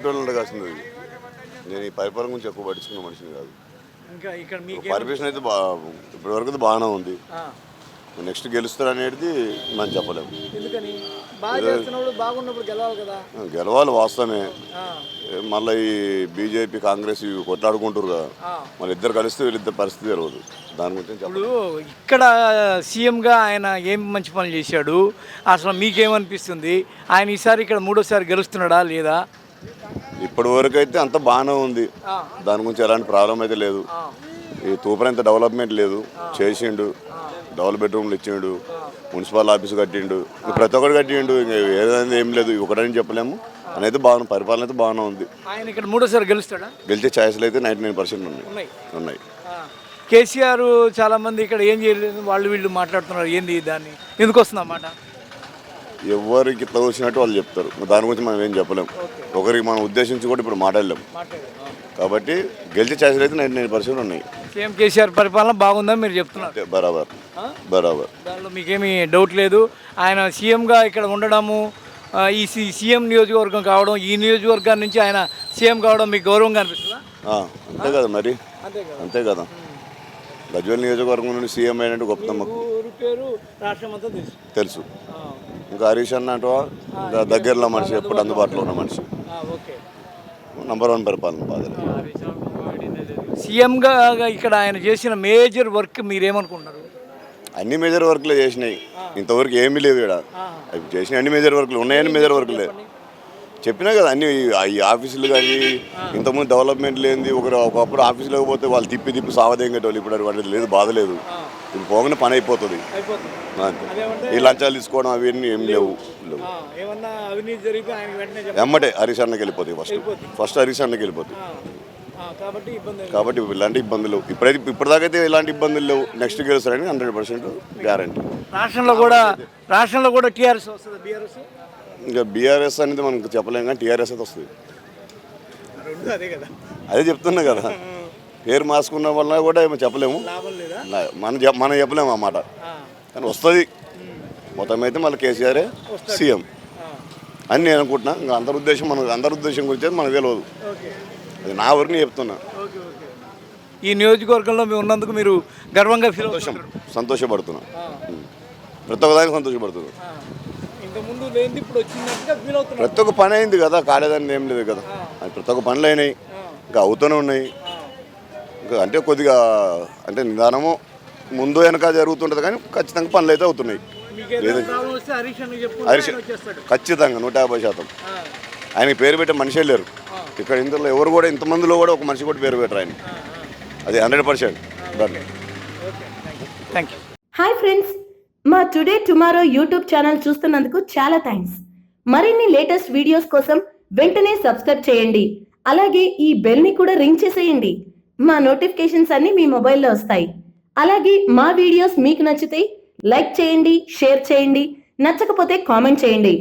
కాసింది. నేను ఈ పరిపాలన గురించి ఎక్కువ పట్టించుకున్న మనిషిని కాదు. ఇంకా ఇక్కడ మీకు పర్మిషన్ అయితే ఇప్పటివరకు అయితే బాగానే ఉంది. నెక్స్ట్ గెలుస్తారు అనేది మనం చెప్పలేము. ఎందుకని బాగా చేస్తున్నప్పుడు బాగున్నప్పుడు గెలవాలి కదా. గెలవాలి వాస్తవమే. మళ్ళీ ఈ బీజేపీ కాంగ్రెస్ కొట్లాడుకుంటారు కదా, మళ్ళీ ఇద్దరు కలిస్తే వీళ్ళిద్దరు పరిస్థితి తెలియదు. దాని గురించి ఇప్పుడు ఇక్కడ సీఎంగా ఆయన ఏం మంచి పనులు చేశాడు, అసలు మీకేమనిపిస్తుంది? ఆయన ఈసారి ఇక్కడ మూడోసారి గెలుస్తున్నాడా లేదా? ఇప్పటి వరకు అయితే అంత బాగానే ఉంది. దాని గురించి ఎలాంటి ప్రాబ్లం అయితే లేదు. ఈ తూపరంత డెవలప్మెంట్ లేదు, చేసిండు. డబుల్ బెడ్రూమ్లు ఇచ్చిండు, మున్సిపల్ ఆఫీస్ కట్టిండు, ప్రతి ఒక్కటి కట్టిండు. ఇంకా ఏదైనా ఏం లేదు, ఒకటని చెప్పలేము. అనేది బాగుంది, పరిపాలన అయితే బాగానే ఉంది. ఆయన ఇక్కడ మూడోసారి గెలుస్తాడా? గెలిచే ఛాయిస్లు అయితే 99% ఉన్నాయి. కేసీఆర్ చాలా మంది ఇక్కడ ఏం చేయలేదు, వాళ్ళు వీళ్ళు మాట్లాడుతున్నారు. ఏంది దాన్ని ఎందుకు వస్తుంది అన్నమాట? ఎవరికి తోచినట్టు వాళ్ళు చెప్తారు. దాని గురించి మనం ఏం చెప్పలేము. ఒకరికి మనం ఉద్దేశించి కూడా ఇప్పుడు మాట్లాడలేము. కాబట్టి గెలిచే ఛాయిస్లు అయితే 99% ఉన్నాయి. సీఎం కేసీఆర్ పరిపాలన బాగుందని మీరు చెప్తున్నారు. బరాబర్ దానిలో మీకేమీ డౌట్ లేదు. ఆయన సీఎంగా ఇక్కడ ఉండడము, ఈ సీఎం నియోజకవర్గం కావడం, ఈ నియోజకవర్గాన్ని నుంచి ఆయన సీఎం కావడం మీకు గౌరవంగా అనిపిస్తుందా? అంతే కదా మరి, అంతే కదా. గజ్వేల్ నియోజకవర్గం నుండి సీఎం అయినట్టు గొప్పతమ్మ పేరు రాష్ట్రం అంతా తెలుసు. ఇంకా హరీష్ అన్న అంటూ దగ్గరలో మనిషి, ఎప్పుడు అందుబాటులో ఉన్న మనిషి. నంబర్ 1 పరిపాలన బాధలు. సీఎంగా ఇక్కడ ఆయన చేసిన మేజర్ వర్క్ మీరేమనుకుంటున్నారు? అన్ని మేజర్ వర్క్లే చేసినాయి. ఇంతవరకు ఏమీ లేవు ఇక్కడ. అవి చేసిన అన్ని మేజర్ వర్క్లు ఉన్నాయని మేజర్ వర్క్లే చెప్పినా కదా. అన్ని ఈ ఆఫీసులు కానీ ఇంతకుముందు డెవలప్మెంట్ లేనిది. ఒకప్పుడు ఆఫీసులోకి పోతే వాళ్ళు తిప్పి సావదేంగేటోళ్ళు. ఇప్పుడు వాటి లేదు, బాధ లేదు. ఇప్పుడు పోగానే పని అయిపోతుంది. ఈ లంచాలు తీసుకోవడం అవన్నీ ఏం లేవు. ఎమ్మటే హరీష్ అన్నకి వెళ్ళిపోతాయి. ఫస్ట్ హరీష్ అన్నకి వెళ్ళిపోతాయి. కాబట్టి ఇలాంటి ఇబ్బందులు ఇప్పటిదాకైతే ఇలాంటి ఇబ్బందులు లేవు. నెక్స్ట్ గెలుస్తారని 100% గ్యారంటీ. రాష్ట్రంలో కూడా టీఆర్ఎస్ వస్తుంది, బీఆర్ఎస్. ఇంకా బీఆర్ఎస్ అనేది మనకు చెప్పలేము, కానీ టీఆర్ఎస్ అయితే వస్తుంది. అదే చెప్తున్నా కదా, పేరు మార్చుకున్న వల్ల కూడా ఏమో చెప్పలేము. మనం చెప్పలేము అన్నమాట. కానీ వస్తుంది మొత్తం అయితే. మళ్ళీ కేసీఆరే సీఎం అని నేను అనుకుంటున్నా. ఇంకా అందరి ఉద్దేశం గురించి మనకు తెలియదు. అది నా వరకు నేను చెప్తున్నా. ఈ నియోజకవర్గంలో మేము ఉన్నందుకు మీరు గర్వంగా సంతోషపడుతున్నా. ప్రతి ఒక్కదానికి సంతోషపడుతున్నా. ప్రతి ఒక్క పని అయింది కదా, కాలేదని ఏం లేదు కదా. ప్రతి ఒక్క పనులు అయినాయి, ఇంకా అవుతూనే ఉన్నాయి. ఇంకా అంటే కొద్దిగా అంటే నిదానము ముందు వెనక జరుగుతుంటుంది, కానీ ఖచ్చితంగా పనులు అయితే అవుతున్నాయి. ఖచ్చితంగా 150%. ఆయనకి పేరు పెట్టే మనిషే లేరు ఇక్కడ. ఇందులో ఎవరు కూడా, ఇంతమందిలో కూడా ఒక మనిషి కూడా పేరు పెట్టరు ఆయన. అది 100%. హాయ్ ఫ్రెండ్స్, మా టుడే టుమారో యూట్యూబ్ ఛానల్ చూస్తున్నందుకు చాలా థ్యాంక్స్. మరిన్ని లేటెస్ట్ వీడియోస్ కోసం వెంటనే సబ్స్క్రైబ్ చేయండి. అలాగే ఈ బెల్ ని కూడా రింగ్ చేసేయండి. మా నోటిఫికేషన్స్ అన్ని మీ మొబైల్లో వస్తాయి. అలాగే మా వీడియోస్ మీకు నచ్చితే లైక్ చేయండి, షేర్ చేయండి, నచ్చకపోతే కామెంట్ చేయండి.